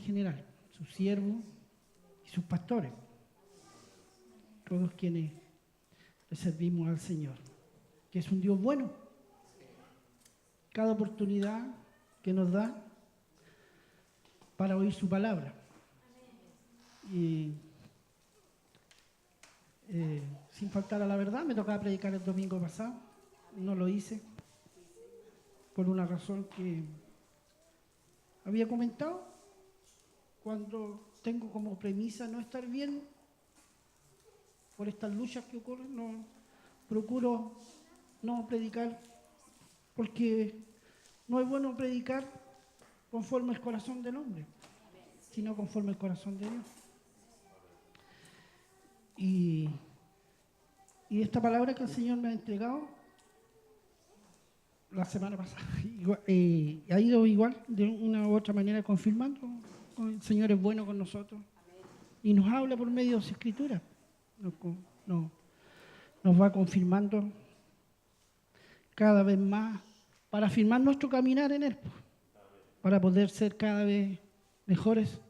en general, sus siervos y sus pastores, todos quienes le servimos al Señor, que es un Dios bueno. Cada oportunidad que nos da para oír su palabra. Y sin faltar a la verdad, me tocaba predicar el domingo pasado, no lo hice, por una razón que había comentado. Cuando tengo como premisa no estar bien, por estas luchas que ocurren, no procuro no predicar, porque no es bueno predicar conforme el corazón del hombre, sino conforme el corazón de Dios. Y esta palabra que el Señor me ha entregado la semana pasada ha ido igual, de una u otra manera, confirmando. El Señor es bueno con nosotros y nos habla por medio de su escritura. Nos va confirmando cada vez más para afirmar nuestro caminar en Él, para poder ser cada vez mejores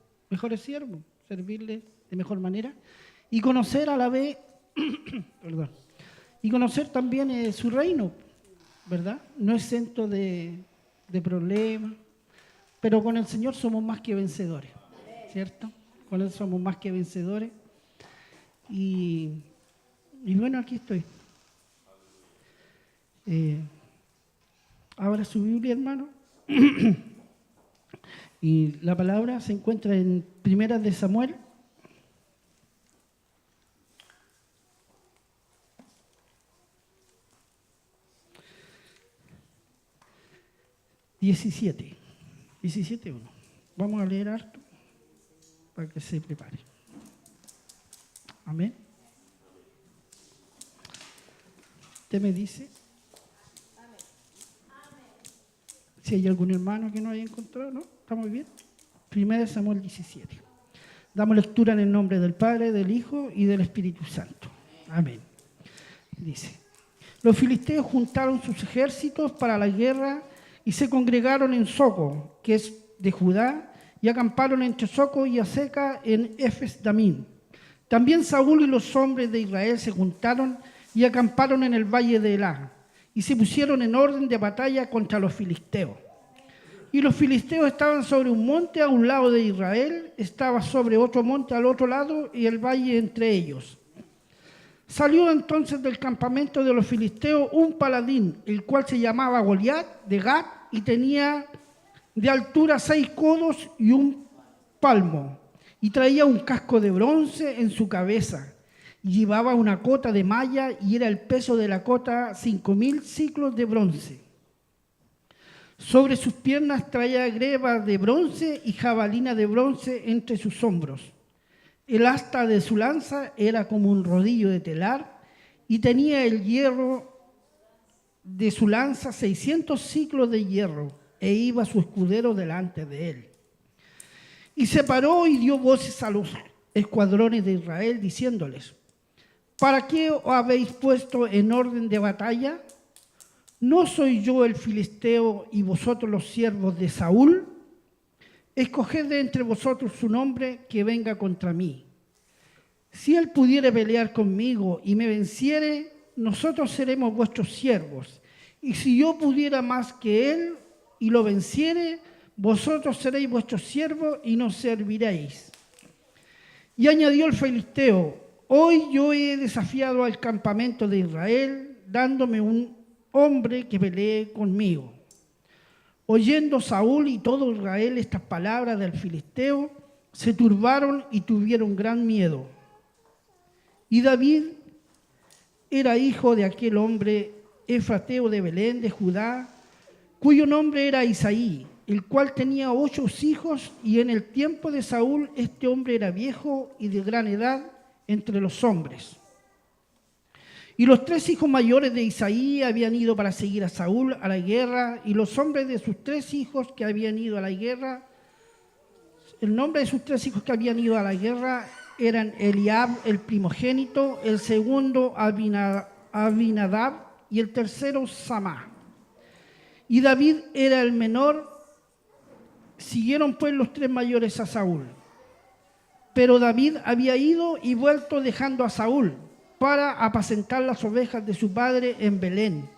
siervos, servirle de mejor manera y conocer a la vez, perdón, y conocer también su reino, ¿verdad? No exento de problemas, pero con el Señor somos más que vencedores, ¿cierto? Con Él somos más que vencedores. Y bueno, aquí estoy. Abra su Biblia, hermano. Y la palabra se encuentra en Primera de Samuel. Diecisiete 1. Vamos a leer harto para que se prepare. Amén. Usted me dice si hay algún hermano que no haya encontrado, ¿no? ¿Estamos bien? 1 Samuel 17. Damos lectura en el nombre del Padre, del Hijo y del Espíritu Santo. Amén. Dice: los filisteos juntaron sus ejércitos para la guerra y se congregaron en Soco, que es de Judá, y acamparon entre Soco y Aseca en Efes-Damim. También Saúl y los hombres de Israel se juntaron y acamparon en el valle de Elá, y se pusieron en orden de batalla contra los filisteos. Y los filisteos estaban sobre un monte a un lado de Israel, estaba sobre otro monte al otro lado, y el valle entre ellos. Salió entonces del campamento de los filisteos un paladín, el cual se llamaba Goliat de Gat, y tenía de altura 6 codos y un palmo, y traía un casco de bronce en su cabeza, y llevaba una cota de malla, y era el peso de la cota 5.000 siclos de bronce. Sobre sus piernas traía greba de bronce y jabalina de bronce entre sus hombros. El asta de su lanza era como un rodillo de telar, y tenía el hierro de su lanza 600 siclos de hierro, e iba su escudero delante de él. Y se paró y dio voces a los escuadrones de Israel, diciéndoles: ¿para qué os habéis puesto en orden de batalla? ¿No soy yo el filisteo y vosotros los siervos de Saúl? Escoged de entre vosotros un hombre que venga contra mí. Si él pudiere pelear conmigo y me venciere, nosotros seremos vuestros siervos. Y si yo pudiera más que él y lo venciere, vosotros seréis vuestros siervos y nos serviréis. Y añadió el filisteo: hoy yo he desafiado al campamento de Israel, dándome un hombre que pelee conmigo. Oyendo Saúl y todo Israel estas palabras del filisteo, se turbaron y tuvieron gran miedo. Y David era hijo de aquel hombre efrateo de Belén de Judá, cuyo nombre era Isaí, el cual tenía 8 hijos, y en el tiempo de Saúl este hombre era viejo y de gran edad entre los hombres. Y los 3 hijos mayores de Isaí habían ido para seguir a Saúl a la guerra, y los hombres de sus 3 hijos que habían ido a la guerra, el nombre de sus 3 hijos que habían ido a la guerra eran Eliab, el primogénito, el segundo Abinadab y el tercero Samá. Y David era el menor Siguieron pues los 3 mayores a Saúl. Pero David había ido y vuelto dejando a Saúl para apacentar las ovejas de su padre en Belén.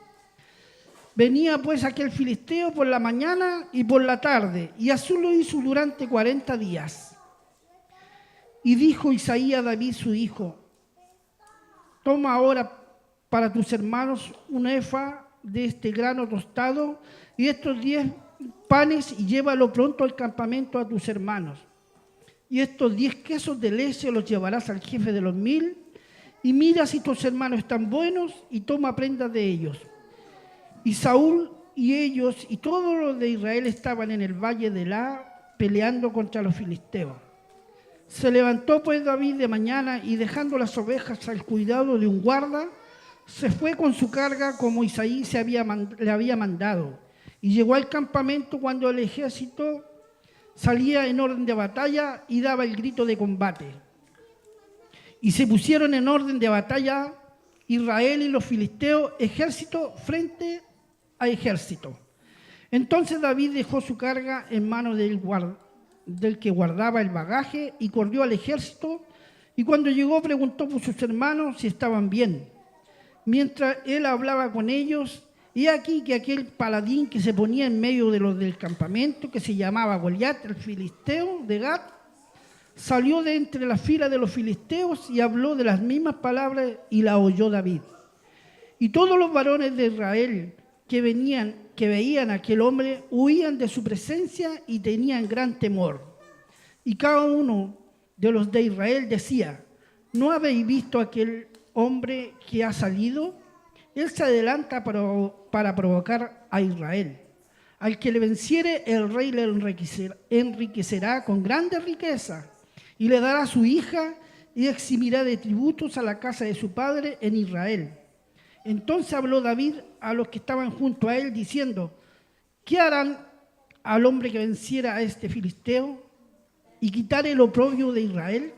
Venía pues aquel filisteo por la mañana y por la tarde, y así lo hizo durante 40 días. Y dijo Isaí a David su hijo: toma ahora para tus hermanos un efa de este grano tostado y estos 10 panes, y llévalo pronto al campamento a tus hermanos. Y estos 10 quesos de leche los llevarás al jefe de los 1000, y mira si tus hermanos están buenos, y toma prendas de ellos. Y Saúl y ellos y todos los de Israel estaban en el valle de Elá peleando contra los filisteos. Se levantó pues David de mañana y, dejando las ovejas al cuidado de un guarda, se fue con su carga como Isaí le había mandado, y llegó al campamento cuando el ejército salía en orden de batalla y daba el grito de combate. Y se pusieron en orden de batalla Israel y los filisteos, ejército frente a ejército. Entonces David dejó su carga en manos del que guardaba el bagaje y corrió al ejército, y cuando llegó preguntó por sus hermanos si estaban bien. Mientras él hablaba con ellos, he aquí que aquel paladín que se ponía en medio de los del campamento, que se llamaba Goliat, el filisteo de Gat, salió de entre la fila de los filisteos y habló de las mismas palabras, y la oyó David. Y todos los varones de Israel que veían a aquel hombre huían de su presencia y tenían gran temor. Y cada uno de los de Israel decía: ¿no habéis visto aquel hombre que ha salido? Él se adelanta para provocar a Israel. Al que le venciere, el rey le enriquecerá con grande riqueza, y le dará a su hija, y eximirá de tributos a la casa de su padre en Israel. Entonces habló David a los que estaban junto a él, diciendo: ¿qué harán al hombre que venciera a este filisteo y quitare el oprobio de Israel?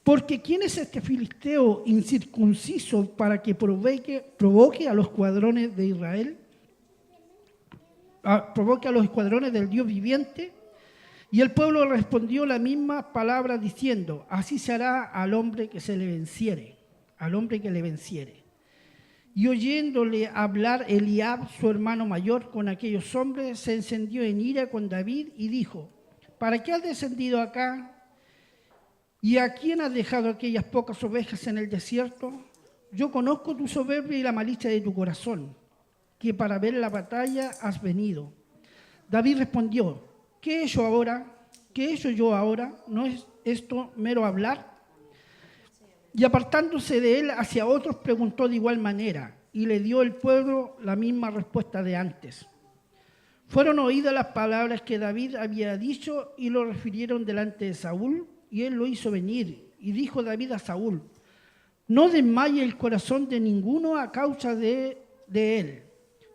Porque ¿quién es este filisteo incircunciso para que provoque a los escuadrones de Israel? Provoque a los escuadrones del Dios viviente. Y el pueblo respondió la misma palabra diciendo: así se hará al hombre que se le venciere, al hombre que le venciere. Y oyéndole hablar Eliab, su hermano mayor, con aquellos hombres, se encendió en ira con David y dijo: ¿para qué has descendido acá? ¿Y a quién has dejado aquellas pocas ovejas en el desierto? Yo conozco tu soberbia y la malicia de tu corazón, que para ver la batalla has venido. David respondió: ¿qué he hecho ahora? ¿Qué he hecho yo ahora? ¿No es esto mero hablar? Y apartándose de él hacia otros, preguntó de igual manera, y le dio el pueblo la misma respuesta de antes. Fueron oídas las palabras que David había dicho y lo refirieron delante de Saúl, y él lo hizo venir. Y dijo David a Saúl: no desmaye el corazón de ninguno a causa de él.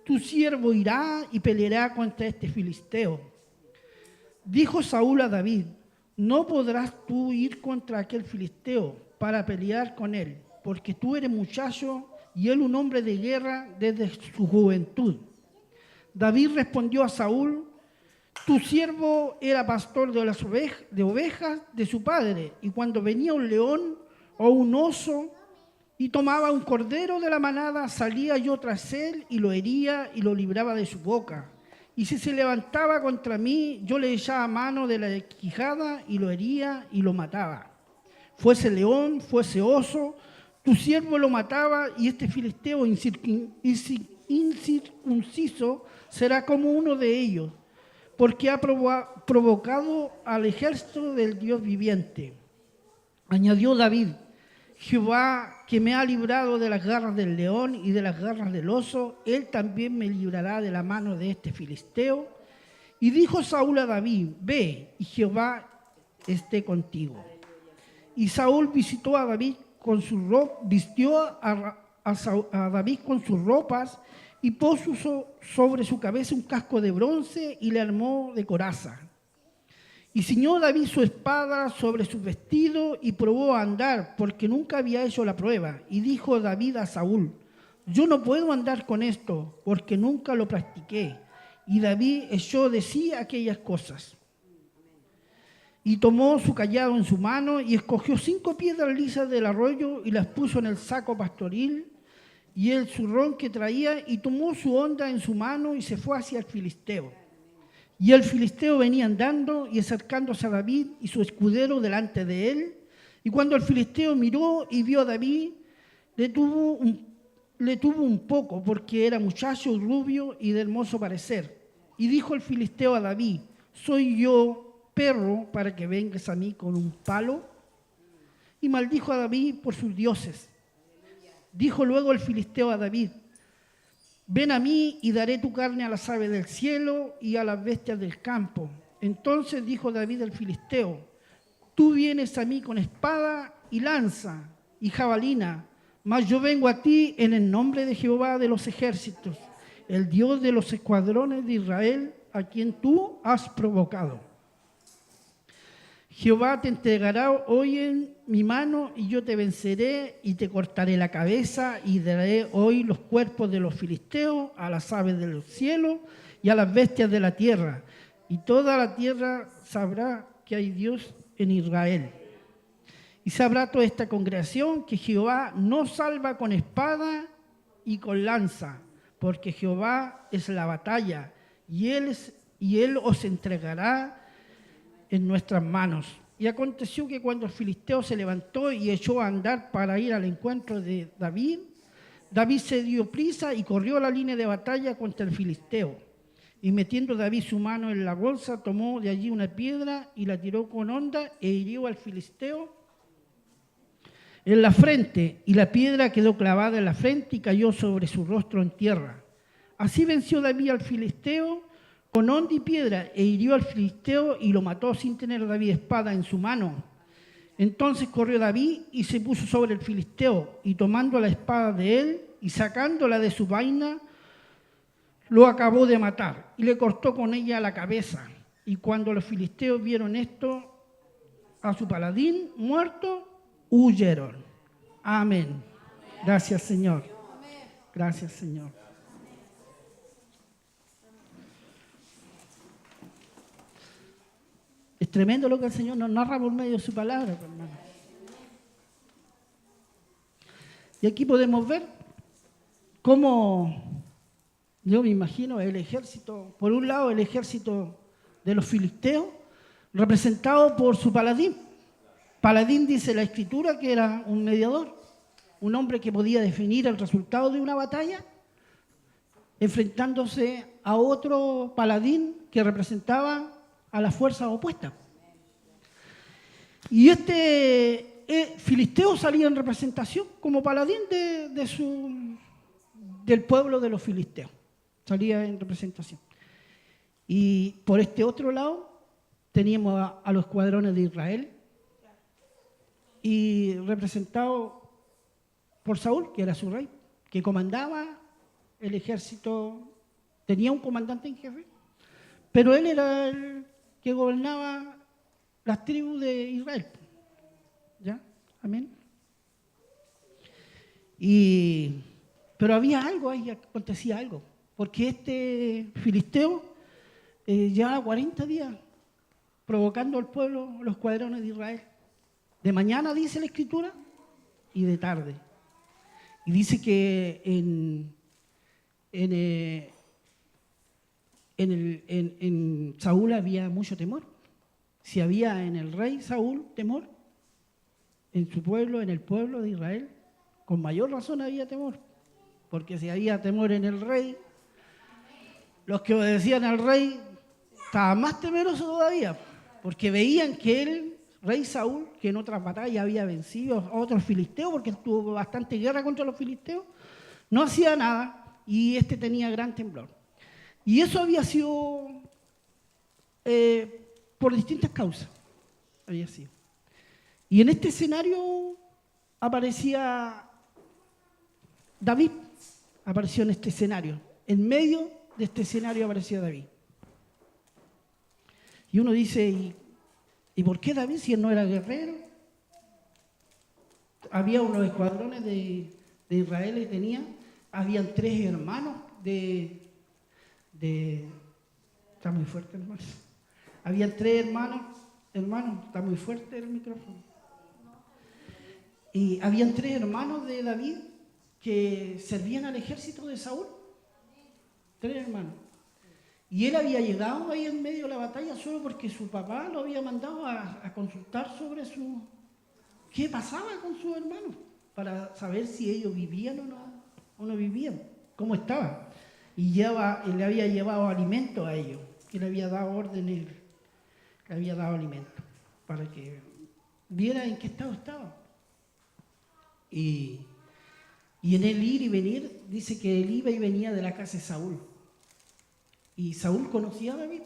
Tu siervo irá y peleará contra este filisteo. Dijo Saúl a David: no podrás tú ir contra aquel filisteo para pelear con él, porque tú eres muchacho y él un hombre de guerra desde su juventud. David respondió a Saúl: tu siervo era pastor de las ovejas de su padre, y cuando venía un león o un oso y tomaba un cordero de la manada, salía yo tras él y lo hería y lo libraba de su boca. Y si se levantaba contra mí, yo le echaba mano de la quijada y lo hería y lo mataba. Fuese león, fuese oso, tu siervo lo mataba, y este filisteo incircunciso será como uno de ellos, porque ha provocado al ejército del Dios viviente. Añadió David: Jehová, que me ha librado de las garras del león y de las garras del oso, él también me librará de la mano de este filisteo. Y dijo Saúl a David: ve, y Jehová esté contigo. Y Saúl vistió a David con sus ropas, y puso sobre su cabeza un casco de bronce y le armó de coraza. Y ciñó David su espada sobre su vestido y probó a andar, porque nunca había hecho la prueba. Y dijo David a Saúl: yo no puedo andar con esto, porque nunca lo practiqué. Y David echó de sí aquellas cosas. Y tomó su cayado en su mano y escogió 5 piedras lisas del arroyo y las puso en el saco pastoril y el zurrón que traía, y tomó su honda en su mano y se fue hacia el filisteo. Y el filisteo venía andando y acercándose a David y su escudero delante de él. Y cuando el filisteo miró y vio a David, le tuvo un poco, porque era muchacho rubio y de hermoso parecer. Y dijo el filisteo a David: ¿soy yo perro para que vengas a mí con un palo? Y maldijo a David por sus dioses. Dijo luego el filisteo a David: ven a mí y daré tu carne a las aves del cielo y a las bestias del campo. Entonces dijo David al filisteo: tú vienes a mí con espada y lanza y jabalina, mas yo vengo a ti en el nombre de Jehová de los ejércitos, el Dios de los escuadrones de Israel, a quien tú has provocado. Jehová te entregará hoy en mi mano y yo te venceré y te cortaré la cabeza y daré hoy los cuerpos de los filisteos a las aves de los cielos y a las bestias de la tierra. Y toda la tierra sabrá que hay Dios en Israel. Y sabrá toda esta congregación que Jehová no salva con espada y con lanza, porque Jehová es la batalla y él os entregará en nuestras manos. Y aconteció que cuando el filisteo se levantó y echó a andar para ir al encuentro de David, David se dio prisa y corrió a la línea de batalla contra el filisteo. Y metiendo David su mano en la bolsa, tomó de allí una piedra y la tiró con honda e hirió al filisteo en la frente, y la piedra quedó clavada en la frente y cayó sobre su rostro en tierra. Así venció David al filisteo con honda y piedra, e hirió al filisteo y lo mató sin tener David espada en su mano. Entonces corrió David y se puso sobre el filisteo, y tomando la espada de él y sacándola de su vaina, lo acabó de matar y le cortó con ella la cabeza. Y cuando los filisteos vieron esto, a su paladín muerto, huyeron. Amén. Gracias, Señor. Gracias, Señor. Es tremendo lo que el Señor nos narra por medio de su palabra, hermano. Y aquí podemos ver cómo, yo me imagino, el ejército, por un lado el ejército de los filisteos, representado por su paladín. Paladín, dice la Escritura, que era un mediador, un hombre que podía definir el resultado de una batalla, enfrentándose a otro paladín que representaba a las fuerzas opuestas. Y este filisteo salía en representación como paladín del pueblo de los filisteos. Salía en representación. Y por este otro lado teníamos a los escuadrones de Israel, y representado por Saúl, que era su rey, que comandaba el ejército, tenía un comandante en jefe, pero él era el que gobernaba las tribus de Israel. ¿Ya? Amén. Pero había algo ahí, acontecía algo, porque este filisteo llevaba 40 días provocando al pueblo, los escuadrones de Israel. De mañana, dice la Escritura, y de tarde. Y dice que en Saúl había mucho temor. Si había en el rey Saúl temor, en su pueblo, en el pueblo de Israel, con mayor razón había temor. Porque si había temor en el rey, los que obedecían al rey estaban más temerosos todavía, porque veían que él, rey Saúl, que en otras batallas había vencido a otros filisteos, porque tuvo bastante guerra contra los filisteos, no hacía nada y este tenía gran temblor. Y eso había sido por distintas causas. Había sido. Y en este escenario aparecía David, apareció en este escenario. En medio de este escenario aparecía David. Y uno dice, ¿y por qué David si él no era guerrero? Había unos escuadrones de Israel y habían 3 hermanos de Está muy fuerte, hermano. Habían 3 hermanos. Hermano, está muy fuerte el micrófono. Y habían 3 hermanos de David que servían al ejército de Saúl. 3 hermanos. Y él había llegado ahí en medio de la batalla solo porque su papá lo había mandado a consultar sobre qué pasaba con sus hermanos, para saber si ellos vivían o no vivían, cómo estaban. Y le había llevado alimento a ellos, y le había dado órdenes, le había dado alimento, para que viera en qué estado estaba. Y en el ir y venir, dice que él iba y venía de la casa de Saúl. Y Saúl conocía a David,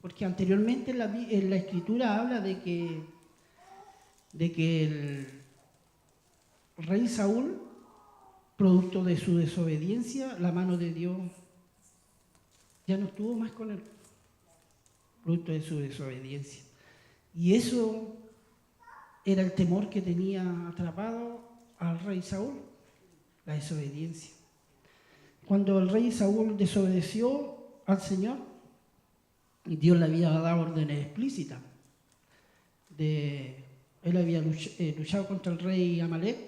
porque anteriormente en la escritura habla de que el rey Saúl, producto de su desobediencia, la mano de Dios ya no estuvo más con él, producto de su desobediencia. Y eso era el temor que tenía atrapado al rey Saúl, la desobediencia. Cuando el rey Saúl desobedeció al Señor, Dios le había dado órdenes explícitas. Él había luchado contra el rey Amalek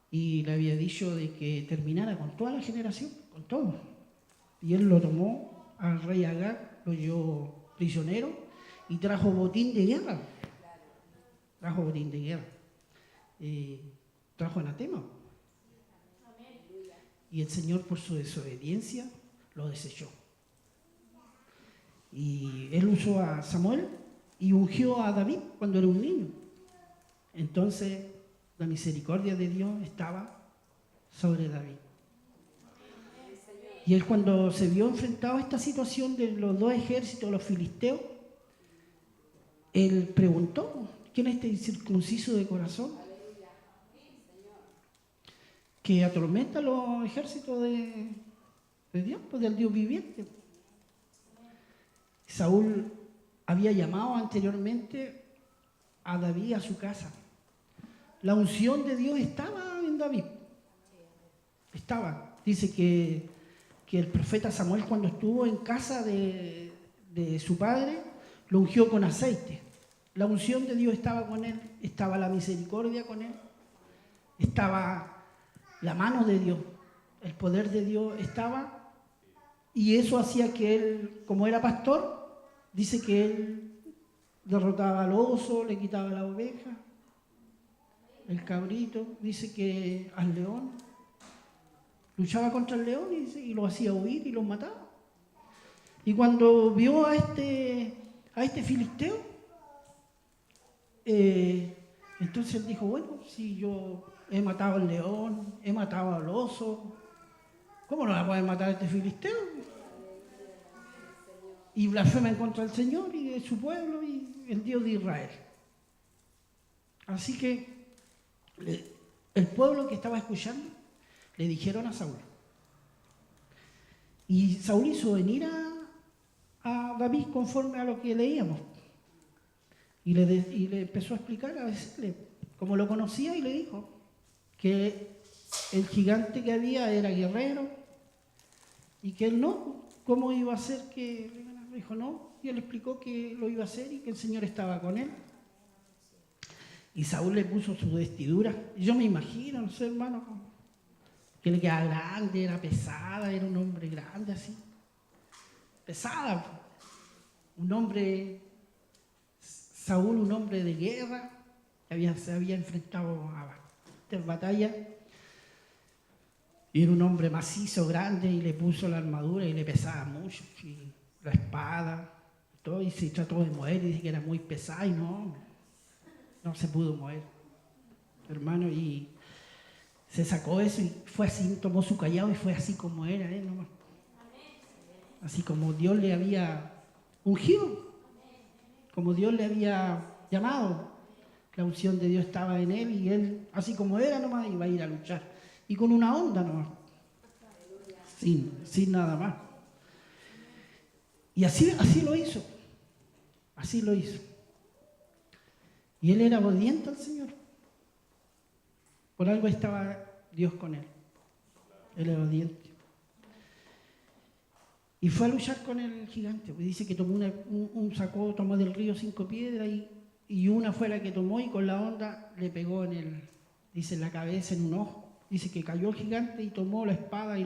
y le había dicho de que terminara con toda la generación, con todo. Y él lo tomó al rey Agag, lo llevó prisionero y trajo botín de guerra. Trajo botín de guerra. Trajo anatema. Y el Señor, por su desobediencia, lo desechó. Y él usó a Samuel y ungió a David cuando era un niño. Entonces, la misericordia de Dios estaba sobre David. Y él, cuando se vio enfrentado a esta situación de los 2 ejércitos, los filisteos, él preguntó: ¿quién es este incircunciso de corazón que atormenta los ejércitos de Dios, pues del Dios viviente? Saúl había llamado anteriormente a David a su casa. La unción de Dios estaba en David. Estaba. Dice que el profeta Samuel, cuando estuvo en casa de su padre, lo ungió con aceite. La unción de Dios estaba con él, estaba la misericordia con él, estaba la mano de Dios, el poder de Dios estaba, y eso hacía que él, como era pastor, dice que él derrotaba al oso, le quitaba la oveja, el cabrito, dice que al león, luchaba contra el león y lo hacía huir y lo mataba. Y cuando vio a este filisteo, entonces él dijo: bueno, si yo he matado al león, he matado al oso, ¿cómo no la puede matar este filisteo? Y blasfema en contra del Señor y de su pueblo y el Dios de Israel. Así que el pueblo que estaba escuchando le dijeron a Saúl. Y Saúl hizo venir a David conforme a lo que leíamos. Y le empezó a explicar, a decirle, como lo conocía, y le dijo que el gigante que había era guerrero y que él no, ¿cómo iba a ser que...? Dijo no, y él explicó que lo iba a hacer y que el Señor estaba con él. Y Saúl le puso su vestidura. Yo me imagino, no sé, hermano, que le quedaba grande, era pesada, era un hombre grande así. Pesada. Un hombre, Saúl, un hombre de guerra, que se había enfrentado a bastantes batallas. Y era un hombre macizo, grande, y le puso la armadura y le pesaba mucho. Y la espada, todo, y se trató de mover y dice que era muy pesada y no se pudo mover, hermano, y se sacó eso y fue así, tomó su callado y fue así como era, nomás. Así como Dios le había ungido, como Dios le había llamado, la unción de Dios estaba en él y él, así como era nomás, iba a ir a luchar, y con una onda nomás, sin nada más. Y así lo hizo. Así lo hizo. Y él era obediente al Señor. Por algo estaba Dios con él. Él era obediente. Y fue a luchar con el gigante. Pues dice que tomó tomó del río 5 piedras y una fue la que tomó y con la onda le pegó en la cabeza, en un ojo. Dice que cayó el gigante y tomó la espada y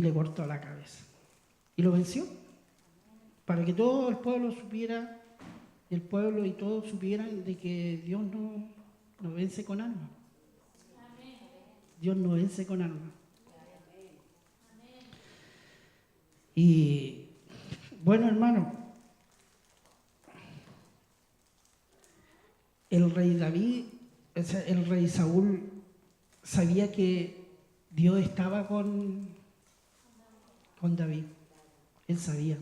le cortó la cabeza. Y lo venció. Para que todo el pueblo supiera, el pueblo y todos supieran de que Dios no vence con armas. Dios no vence con armas. Y bueno, hermano, el rey David, o sea, el rey Saúl sabía que Dios estaba con David. Él sabía.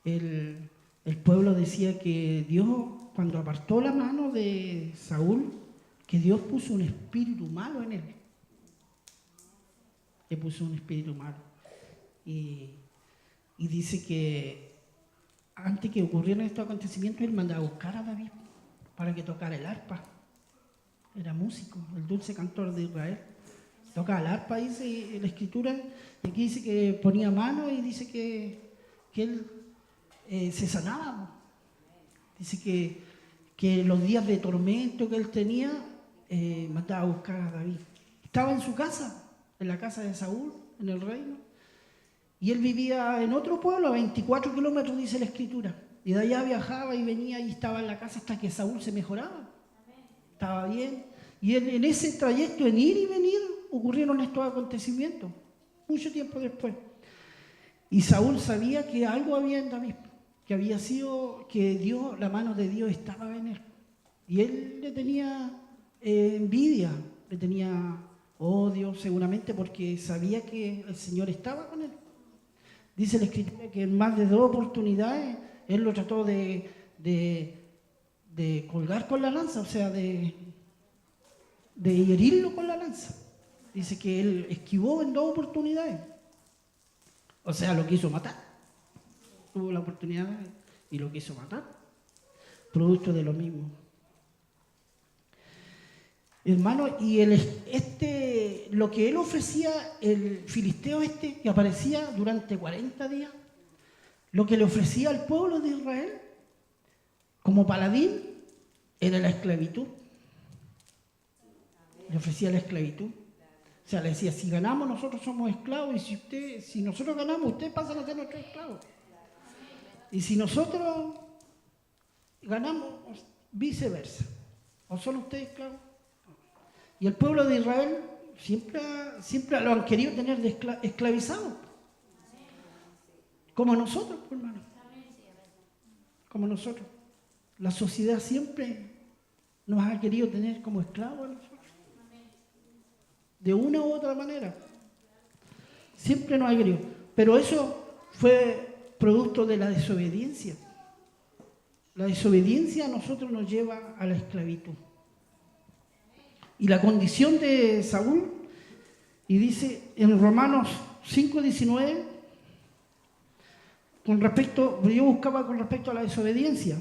El pueblo decía que Dios, cuando apartó la mano de Saúl, que Dios puso un espíritu malo en él. Le puso un espíritu malo. Y dice que antes que ocurrieran estos acontecimientos, él mandaba a buscar a David para que tocara el arpa. Era músico, el dulce cantor de Israel. Tocaba el arpa, dice en la escritura, y aquí dice que ponía mano y dice que él se sanaba. Dice que los días de tormento que él tenía, mandaba a buscar a David. Estaba en su casa, en la casa de Saúl, en el reino, y él vivía en otro pueblo, a 24 kilómetros, dice la escritura. Y de allá viajaba y venía y estaba en la casa hasta que Saúl se mejoraba. Estaba bien. Y en ese trayecto, en ir y venir, ocurrieron estos acontecimientos, mucho tiempo después. Y Saúl sabía que algo había en David, que había sido, que Dios, la mano de Dios estaba en él. Y él le tenía envidia, le tenía odio seguramente porque sabía que el Señor estaba con él. Dice la escritura que en más de 2 oportunidades él lo trató de colgar con la lanza, o sea, de herirlo con la lanza. Dice que él esquivó en 2 oportunidades. O sea, lo quiso matar. Tuvo la oportunidad y lo quiso matar. Producto de lo mismo. Hermano, y lo que él ofrecía, el filisteo que aparecía durante 40 días, lo que le ofrecía al pueblo de Israel como paladín era la esclavitud. Le ofrecía la esclavitud. O sea, le decía, si ganamos nosotros somos esclavos y si nosotros ganamos, ustedes pasan a ser nuestros esclavos. Y si nosotros ganamos, viceversa. ¿O son ustedes esclavos? Y el pueblo de Israel siempre lo han querido tener esclavizado. Como nosotros, hermano. Como nosotros. La sociedad siempre nos ha querido tener como esclavos a nosotros. De una u otra manera. Siempre nos ha querido. Pero eso fue producto de la desobediencia. La desobediencia a nosotros nos lleva a la esclavitud. Y la condición de Saúl, y dice en Romanos 5:19, yo buscaba con respecto a la desobediencia.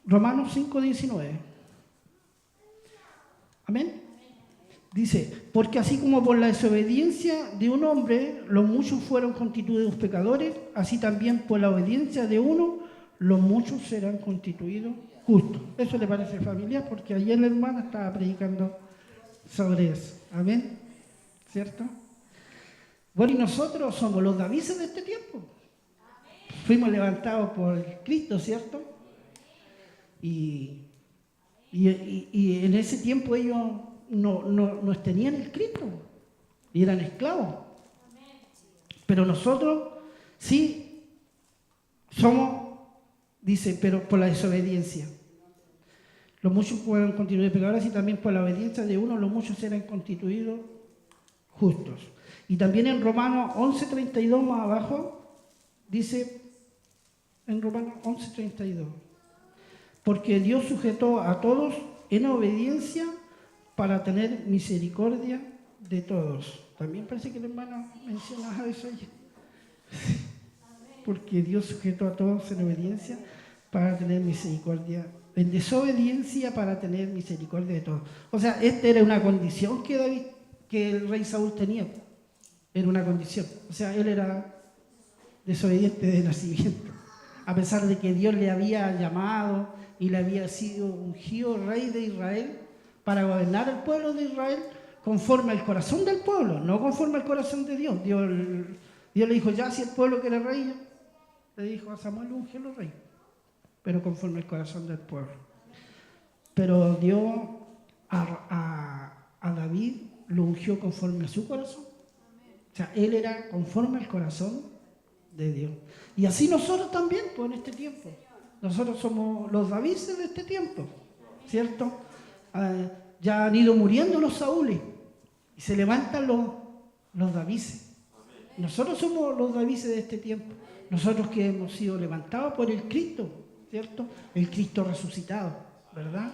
Romanos 5:19. Amén. Dice, porque así como por la desobediencia de un hombre los muchos fueron constituidos pecadores, así también por la obediencia de uno los muchos serán constituidos justos. Eso le parece familiar porque ayer la hermana estaba predicando sobre eso. Amén. ¿Cierto? Bueno, y nosotros somos los Davises de este tiempo. Fuimos levantados por Cristo, ¿cierto? Y en ese tiempo ellos no tenían el Cristo y eran esclavos. Pero nosotros sí somos, dice, pero por la desobediencia. Los muchos fueron constituidos pecadores y también por la obediencia de uno los muchos serán constituidos justos. Y también en Romanos 11:32 más abajo, dice, en Romanos 11:32, porque Dios sujetó a todos en obediencia para tener misericordia de todos. También parece que el hermano mencionaba eso ayer. Porque Dios sujetó a todos en obediencia para tener misericordia, en desobediencia para tener misericordia de todos. O sea, esta era una condición que el rey Saúl tenía. Era una condición. O sea, él era desobediente de nacimiento. A pesar de que Dios le había llamado y le había sido ungido rey de Israel para gobernar el pueblo de Israel conforme al corazón del pueblo, no conforme al corazón de Dios. Dios le dijo, ya si el pueblo quiere rey, le dijo a Samuel, úngelo rey, pero conforme al corazón del pueblo. Pero Dios a David lo ungió conforme a su corazón. O sea, él era conforme al corazón de Dios. Y así nosotros también, pues en este tiempo. Nosotros somos los Davises de este tiempo, ¿cierto? Ya han ido muriendo los Saúles y se levantan los Davises. Nosotros somos los Davises de este tiempo. Nosotros que hemos sido levantados por el Cristo, ¿cierto? El Cristo resucitado, ¿verdad?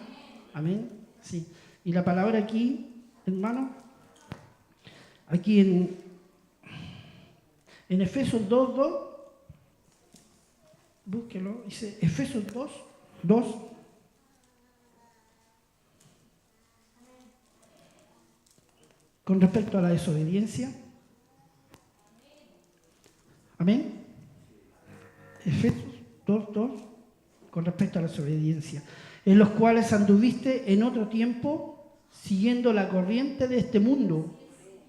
Amén. Sí. Y la palabra aquí, hermano, aquí en Efesios 2:2, búsquelo, dice Efesios 2:2. Con respecto a la desobediencia. Amén. Efesios 2:2, con respecto a la desobediencia. En los cuales anduviste en otro tiempo, siguiendo la corriente de este mundo,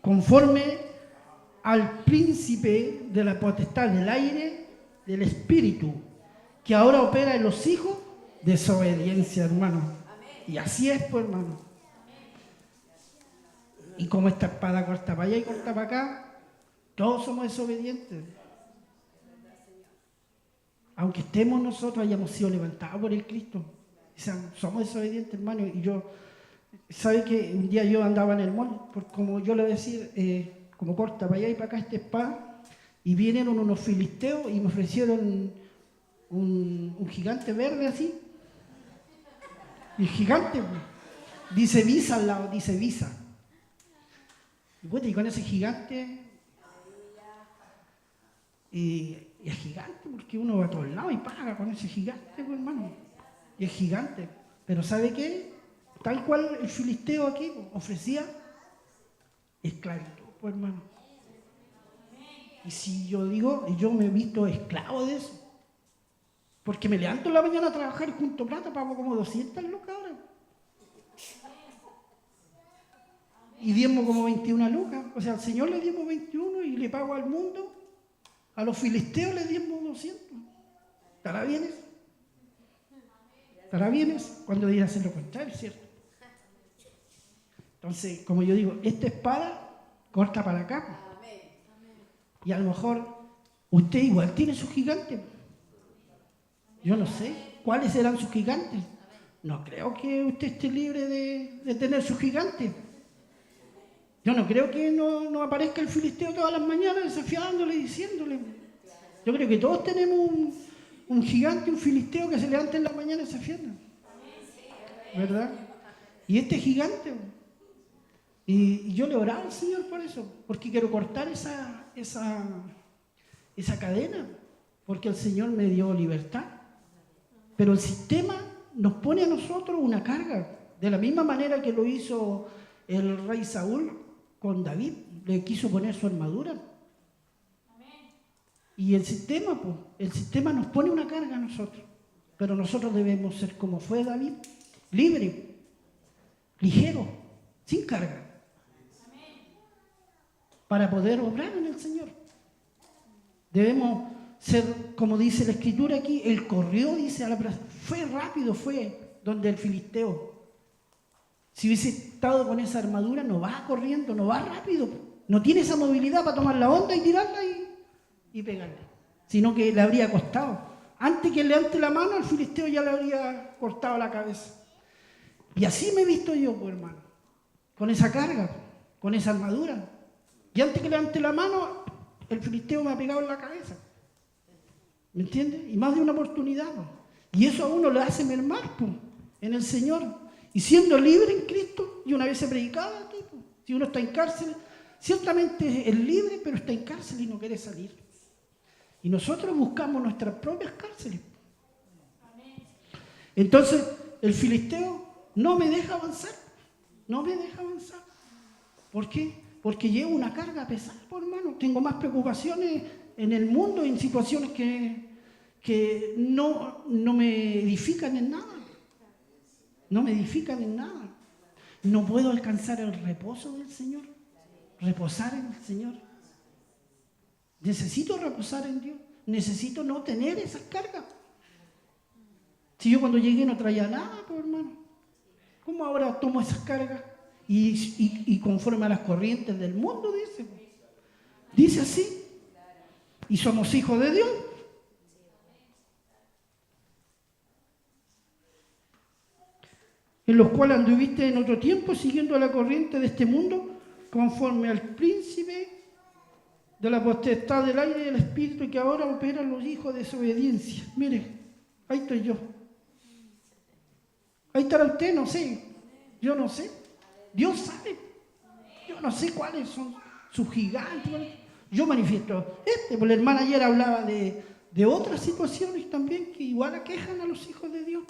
conforme al príncipe de la potestad del aire, del espíritu, que ahora opera en los hijos de desobediencia, hermano. Y así es, pues, hermano. Y como esta espada corta para allá y corta para acá, todos somos desobedientes. Aunque estemos nosotros, hayamos sido levantados por el Cristo. O sea, somos desobedientes, hermano. Y yo, ¿sabe que un día yo andaba en el mall? Como yo le voy a decir, como corta para allá y para acá esta espada, y vinieron unos filisteos y me ofrecieron un gigante verde así. Y el gigante, dice Visa al lado, dice Visa. Y con ese gigante, y es gigante porque uno va a todos lados y paga con ese gigante, pues, hermano. Y es gigante. Pero ¿sabe qué? Tal cual el filisteo aquí ofrecía esclavitud, pues, hermano. Y si yo digo, yo me he visto esclavo de eso. Porque me levanto en la mañana a trabajar y junto plata, pago como 200 lucas ahora. Y diezmo como 21 lucas. O sea, al Señor le diezmo 21 y le pago al mundo. A los filisteos le diezmo 200. ¿Estará bien eso? ¿Estará bien eso? Cuando diga hacer lo contrario, ¿cierto? Entonces, como yo digo, esta espada corta para acá. Y a lo mejor usted igual tiene su gigante. Yo no sé cuáles serán sus gigantes. No creo que usted esté libre de tener su gigante. Yo no creo que no aparezca el filisteo todas las mañanas desafiándole y diciéndole. Yo creo que todos tenemos un gigante, un filisteo que se levanta en la mañana desafiando. ¿Verdad? Y este gigante, y yo le oraba al Señor por eso, porque quiero cortar esa cadena, porque el Señor me dio libertad. Pero el sistema nos pone a nosotros una carga, de la misma manera que lo hizo el rey Saúl con David, le quiso poner su armadura. Y el sistema nos pone una carga a nosotros, pero nosotros debemos ser como fue David, libre, ligero, sin carga, para poder obrar en el Señor. Debemos ser, como dice la Escritura aquí, él corrió, dice a la plaza, fue rápido, fue donde el filisteo. Si hubiese estado con esa armadura, no va corriendo, no va rápido, no tiene esa movilidad para tomar la onda y tirarla y pegarle, sino que le habría costado. Antes que levante la mano, al filisteo ya le habría cortado la cabeza. Y así me he visto yo, pues, hermano, con esa carga, con esa armadura. Y antes que levante la mano, el filisteo me ha pegado en la cabeza. ¿Me entiendes? Y más de una oportunidad, ¿no? Y eso a uno le hace mermar, pues, en el Señor. Y siendo libre en Cristo, y una vez se predicaba aquí, pues, si uno está en cárcel, ciertamente es libre, pero está en cárcel y no quiere salir. Y nosotros buscamos nuestras propias cárceles. Entonces, el filisteo no me deja avanzar. No me deja avanzar. ¿Por qué? porque llevo una carga pesada, hermano. Tengo más preocupaciones en el mundo, en situaciones que no me edifican en nada. No me edifican en nada. No puedo alcanzar el reposo del Señor. Reposar en el Señor. Necesito reposar en Dios. Necesito no tener esas cargas. Si yo cuando llegué no traía nada, pues hermano, ¿cómo ahora tomo esas cargas? Y conforme a las corrientes del mundo, dice. Dice así. Y somos hijos de Dios. En los cuales anduviste en otro tiempo siguiendo la corriente de este mundo, conforme al príncipe de la potestad del aire y del espíritu que ahora operan los hijos de desobediencia. Mire, ahí estoy yo. Ahí estará usted, no sé. Yo no sé. Dios sabe. Yo no sé cuáles son sus gigantes. Yo manifiesto porque la hermana ayer hablaba de otras situaciones también que igual aquejan a los hijos de Dios.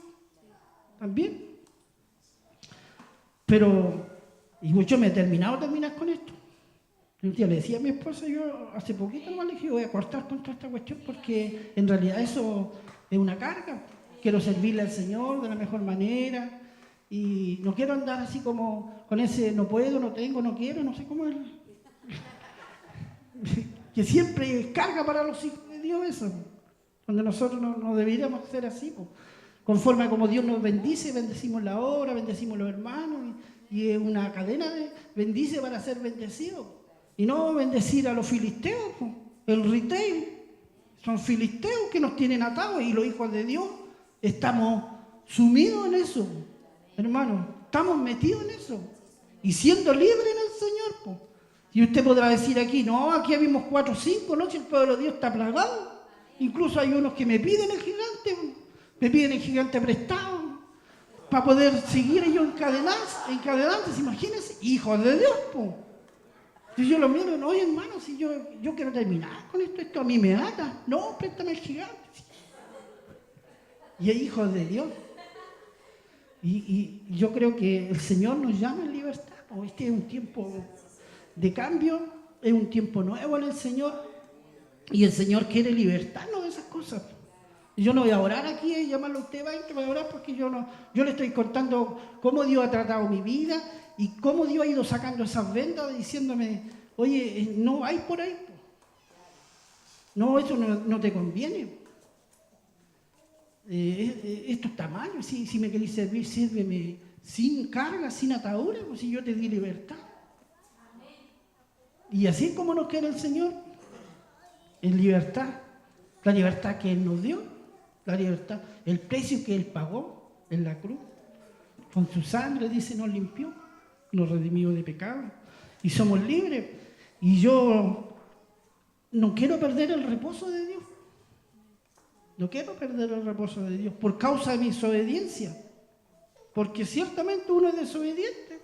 También. Pero yo me he terminado de terminar con esto. Un día le decía a mi esposa, yo hace poquito nomás le dije, voy a cortar con toda esta cuestión porque en realidad eso es una carga. Quiero servirle al Señor de la mejor manera y no quiero andar así como con ese no puedo, no tengo, no quiero, no sé cómo es. Que siempre es carga para los hijos de Dios eso. Donde nosotros no deberíamos ser así. Conforme a como Dios nos bendice, bendecimos la obra, bendecimos los hermanos y es una cadena de bendice para ser bendecido. Y no bendecir a los filisteos, el retail. Son filisteos que nos tienen atados y los hijos de Dios estamos sumidos en eso, hermano. Estamos metidos en eso y siendo libres en el Señor. Y usted podrá decir aquí, no, aquí habíamos 4 o 5, no, si el pueblo de Dios está plagado. Incluso hay unos que me piden el gigante, me piden el gigante prestado para poder seguir ellos encadenantes, imagínense, hijos de Dios, Si yo lo miro, no, oye hermano, si yo quiero terminar con esto a mí me ata. No, préstame el gigante. Y es hijos de Dios. Y yo creo que el Señor nos llama en libertad. Este es un tiempo de cambio, es un tiempo nuevo en el Señor. Y el Señor quiere libertarnos de esas cosas. Yo no voy a orar aquí y llamarlo a usted, voy a orar porque yo le estoy contando cómo Dios ha tratado mi vida y cómo Dios ha ido sacando esas vendas diciéndome, oye, no hay por ahí. No, eso no te conviene. Esto está mal. Si me querés servir, sírveme sin carga, sin atadura, pues si yo te di libertad. Y así es como nos quiere el Señor, en libertad. La libertad que Él nos dio, la libertad, el precio que Él pagó en la cruz. Con su sangre, dice, nos limpió, nos redimió de pecado. Y somos libres. Y yo no quiero perder el reposo de Dios. No quiero perder el reposo de Dios por causa de mi desobediencia. Porque ciertamente uno es desobediente.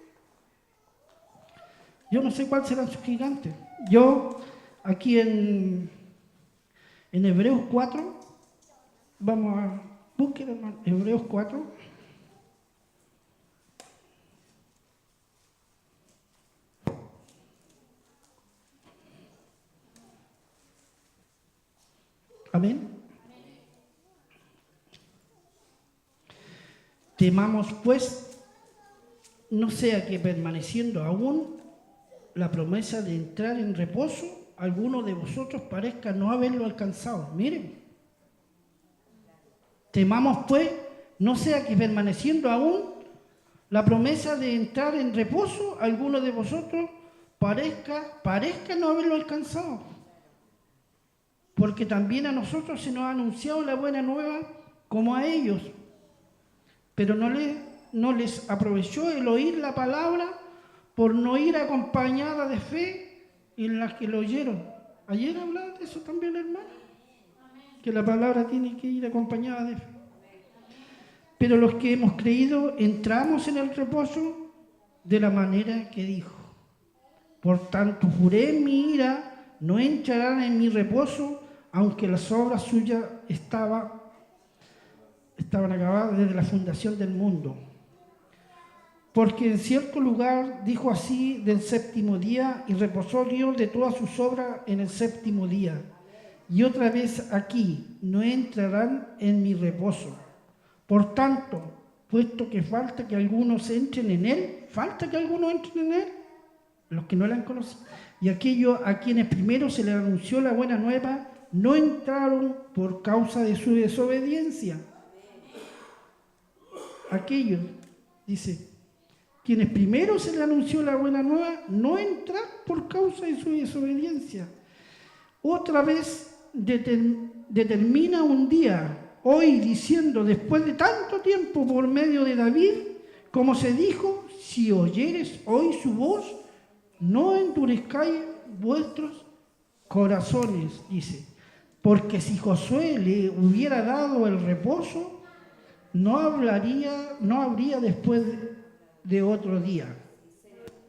Yo no sé cuáles serán sus gigantes. Yo, aquí en Hebreos 4, vamos a buscar, hermano, Hebreos 4. Amén. Temamos pues, no sea que permaneciendo aún la promesa de entrar en reposo, alguno de vosotros parezca no haberlo alcanzado. Miren, temamos pues, no sea que permaneciendo aún la promesa de entrar en reposo, alguno de vosotros parezca no haberlo alcanzado. Porque también a nosotros se nos ha anunciado la buena nueva como a ellos, pero no les aprovechó el oír la palabra por no ir acompañada de fe en las que lo oyeron. Ayer hablaba de eso también, hermano, que la palabra tiene que ir acompañada de fe. Pero los que hemos creído entramos en el reposo de la manera que dijo. Por tanto, juré en mi ira, no entrarán en mi reposo, aunque las obras suyas estaban acabadas desde la fundación del mundo. Porque en cierto lugar dijo así del séptimo día, y reposó Dios de todas sus obras en el séptimo día. Y otra vez aquí, no entrarán en mi reposo. Por tanto, puesto que falta que algunos entren en él, falta que algunos entren en él, los que no la han conocido. Y aquellos a quienes primero se les anunció la buena nueva, no entraron por causa de su desobediencia. Aquellos, dice, quienes primero se les anunció la buena nueva, no entran por causa de su desobediencia. Otra vez determina un día, hoy diciendo, después de tanto tiempo por medio de David, como se dijo, si oyeres hoy su voz, no endurezcáis vuestros corazones, dice. Porque si Josué le hubiera dado el reposo, no habría después de otro día.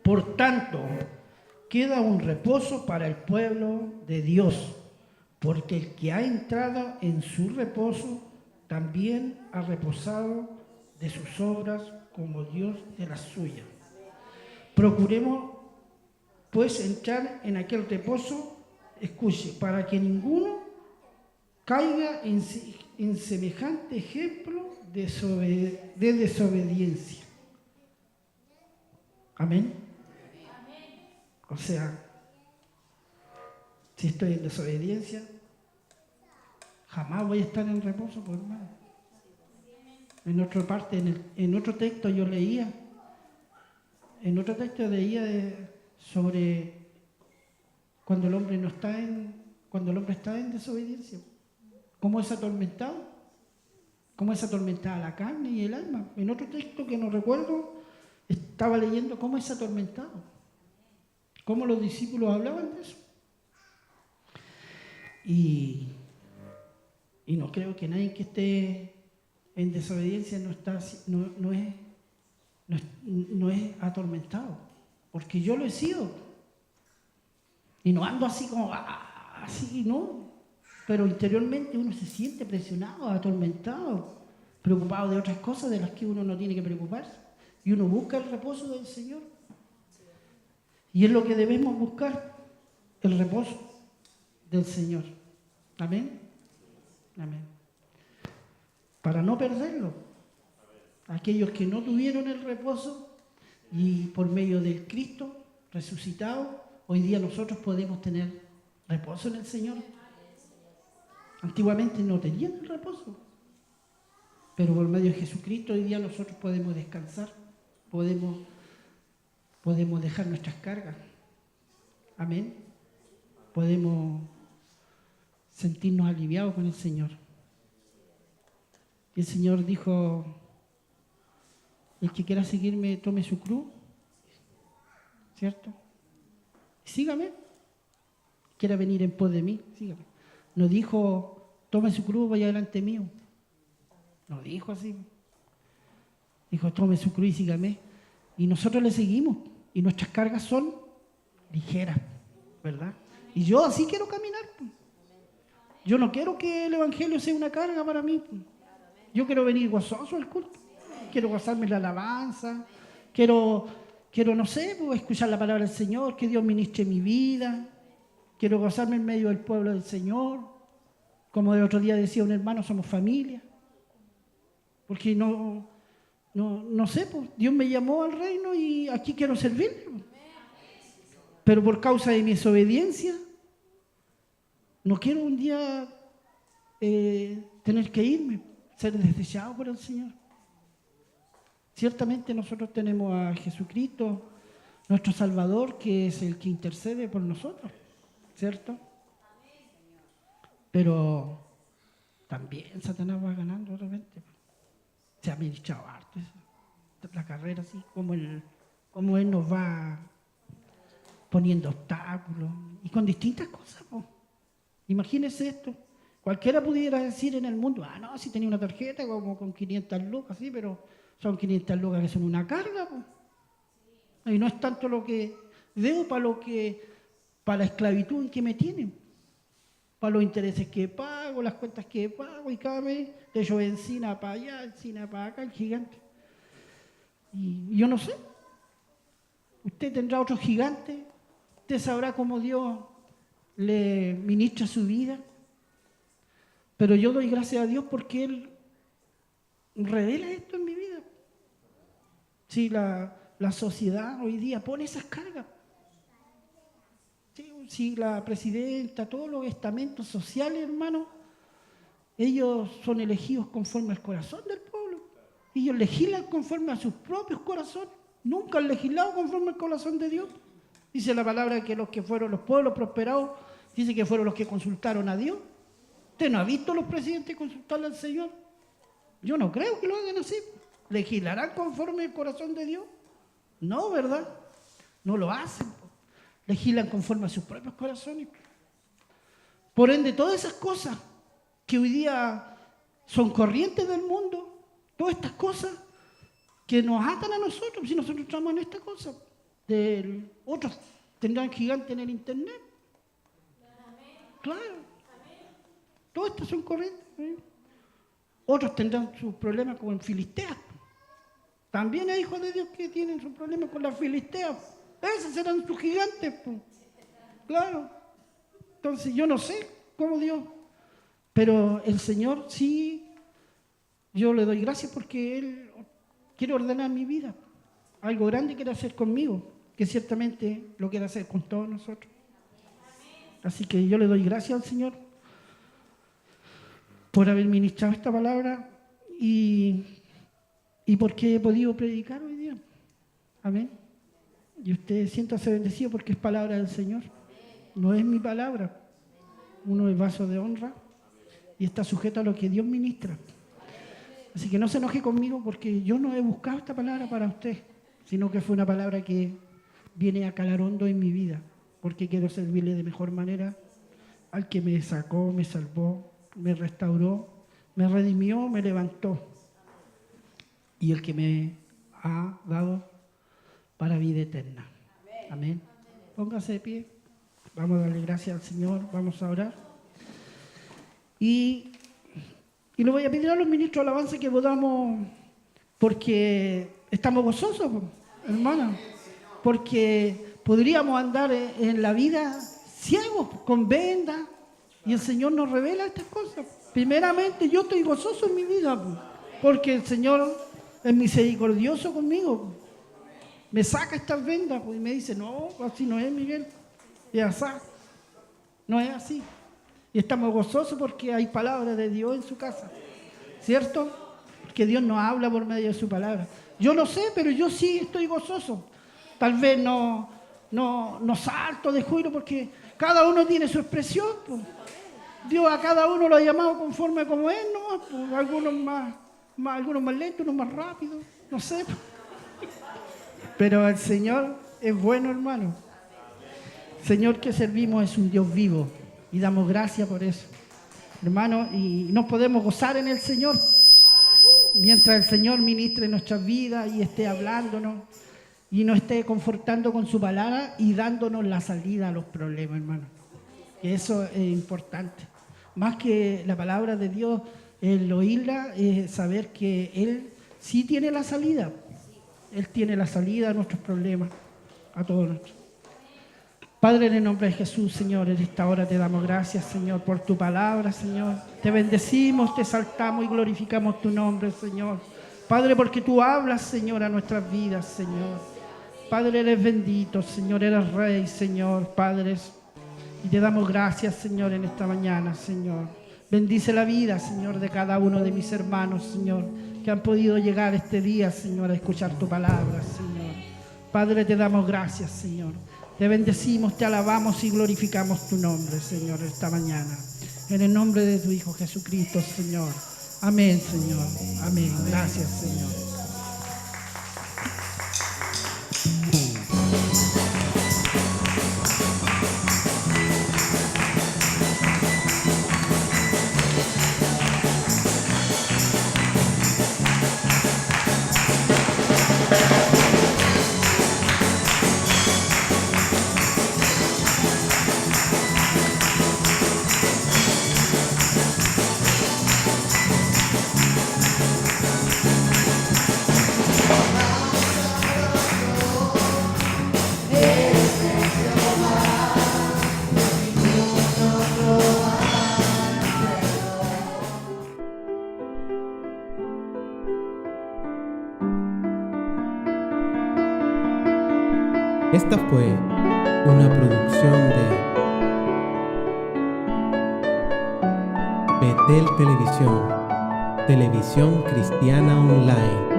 Por tanto, queda un reposo para el pueblo de Dios, porque el que ha entrado en su reposo también ha reposado de sus obras como Dios de las suyas. Procuremos pues entrar en aquel reposo, escuche, para que ninguno caiga en semejante ejemplo de desobediencia. Amén. O sea, si estoy en desobediencia, jamás voy a estar en reposo, pues, hermano. En otra parte, en otro texto yo leía, sobre cuando el hombre está en desobediencia, cómo es atormentado la carne y el alma. En otro texto que no recuerdo, estaba leyendo cómo es atormentado, cómo los discípulos hablaban de eso. Y no creo que nadie que esté en desobediencia no es atormentado, porque yo lo he sido. Y no ando así como, así, no. Pero interiormente uno se siente presionado, atormentado, preocupado de otras cosas de las que uno no tiene que preocuparse. Y uno busca el reposo del Señor. Y es lo que debemos buscar, el reposo del Señor. Amén. Amén. Para no perderlo. Aquellos que no tuvieron el reposo y por medio del Cristo resucitado, hoy día nosotros podemos tener reposo en el Señor. Antiguamente no tenían el reposo, pero por medio de Jesucristo hoy día nosotros podemos descansar, podemos dejar nuestras cargas. Amén. Podemos sentirnos aliviados con el Señor. Y el Señor dijo, el que quiera seguirme, tome su cruz, ¿cierto? Y sígame. Quiera venir en pos de mí, sígame. No dijo, tome su cruz, vaya delante mío. No dijo así. Dijo, tome su cruz y sígame. Y nosotros le seguimos. Y nuestras cargas son ligeras, ¿verdad? Y yo así quiero caminar. Yo no quiero que el Evangelio sea una carga para mí. Yo quiero venir gozoso al culto. Quiero gozarme la alabanza. Quiero, no sé, escuchar la palabra del Señor, que Dios ministre mi vida. Quiero gozarme en medio del pueblo del Señor. Como el otro día decía un hermano, somos familia. Porque no sé, pues, Dios me llamó al reino y aquí quiero servir. Pero por causa de mi desobediencia, no quiero un día tener que irme, ser desechado por el Señor. Ciertamente nosotros tenemos a Jesucristo, nuestro Salvador, que es el que intercede por nosotros, ¿cierto? Pero también Satanás va ganando de repente. Se ha ministrado harto la carrera, así como él nos va poniendo obstáculos y con distintas cosas. Imagínense esto. Cualquiera pudiera decir en el mundo, no, si tenía una tarjeta como con 500 lucas, sí, pero son 500 lucas que son una carga. Y no es tanto lo que debo para la esclavitud en que me tienen, para los intereses que pago, las cuentas que pago, y cada mes le echo encina para allá, encina para acá, el gigante. Y yo no sé. Usted tendrá otro gigante. Usted sabrá cómo Dios le ministra su vida. Pero yo doy gracias a Dios porque Él revela esto en mi vida. Si la sociedad hoy día pone esas cargas. Si la presidenta, todos los estamentos sociales, hermano, ellos son elegidos conforme al corazón del pueblo. Ellos legislan conforme a sus propios corazones. Nunca han legislado conforme al corazón de Dios. Dice la palabra que los que fueron los pueblos prosperados, dice que fueron los que consultaron a Dios. ¿Usted no ha visto a los presidentes consultarle al Señor? Yo no creo que lo hagan así. ¿Legislarán conforme al corazón de Dios? No, ¿verdad? No lo hacen. Legislan conforme a sus propios corazones. Por ende, todas esas cosas que hoy día son corrientes del mundo, todas estas cosas que nos atan a nosotros, si nosotros estamos en esta cosa, otros tendrán gigantes en el internet. Claro. Todas estas son corrientes. Otros tendrán sus problemas con filisteas. También hay hijos de Dios que tienen sus problemas con las filisteas. Esos serán sus gigantes. Claro. Entonces yo no sé cómo Dios. Pero el Señor sí, yo le doy gracias porque Él quiere ordenar mi vida. Algo grande quiere hacer conmigo, que ciertamente lo quiere hacer con todos nosotros. Así que yo le doy gracias al Señor por haber ministrado esta palabra y porque he podido predicar hoy día. Amén. Y usted siéntase bendecido porque es palabra del Señor. No es mi palabra. Uno es vaso de honra y está sujeto a lo que Dios ministra. Así que no se enoje conmigo porque yo no he buscado esta palabra para usted, sino que fue una palabra que viene a calar hondo en mi vida, porque quiero servirle de mejor manera al que me sacó, me salvó, me restauró, me redimió, me levantó, y el que me ha dado para vida eterna. Amén. Póngase de pie. Vamos a darle gracias al Señor. Vamos a orar. Y le voy a pedir a los ministros de alabanza que podamos, porque estamos gozosos, hermana, porque podríamos andar en la vida ciegos, con vendas, y el Señor nos revela estas cosas. Primeramente, yo estoy gozoso en mi vida, porque el Señor es misericordioso conmigo. Me saca estas vendas y me dice, no, así no es, Miguel. Y así, no es así. Y estamos gozosos porque hay palabra de Dios en su casa, ¿cierto? Porque Dios nos habla por medio de su palabra. Yo no sé, pero yo sí estoy gozoso. Tal vez no salto de júbilo porque cada uno tiene su expresión, pues. Dios a cada uno lo ha llamado conforme como es, ¿no? Pues algunos más lentos, unos más rápidos, no sé. Pero el Señor es bueno, hermano. El Señor que servimos es un Dios vivo y damos gracias por eso, hermano. Y nos podemos gozar en el Señor mientras el Señor ministre nuestras vidas y esté hablándonos y nos esté confortando con su palabra y dándonos la salida a los problemas, hermano. Que eso es importante. Más que la palabra de Dios, el oírla, es saber que Él sí tiene la salida. Él tiene la salida a nuestros problemas, a todos nuestros. Padre, en el nombre de Jesús, Señor, en esta hora te damos gracias, Señor, por tu palabra, Señor. Te bendecimos, te exaltamos y glorificamos tu nombre, Señor. Padre, porque tú hablas, Señor, a nuestras vidas, Señor. Padre, eres bendito, Señor, eres Rey, Señor, Padre. Y te damos gracias, Señor, en esta mañana, Señor. Bendice la vida, Señor, de cada uno de mis hermanos, Señor, que han podido llegar este día, Señor, a escuchar tu palabra, Señor. Padre, te damos gracias, Señor. Te bendecimos, te alabamos y glorificamos tu nombre, Señor, esta mañana. En el nombre de tu Hijo Jesucristo, Señor. Amén, Señor. Amén. Gracias, Señor. Esta fue una producción de Betel Televisión, Televisión Cristiana Online.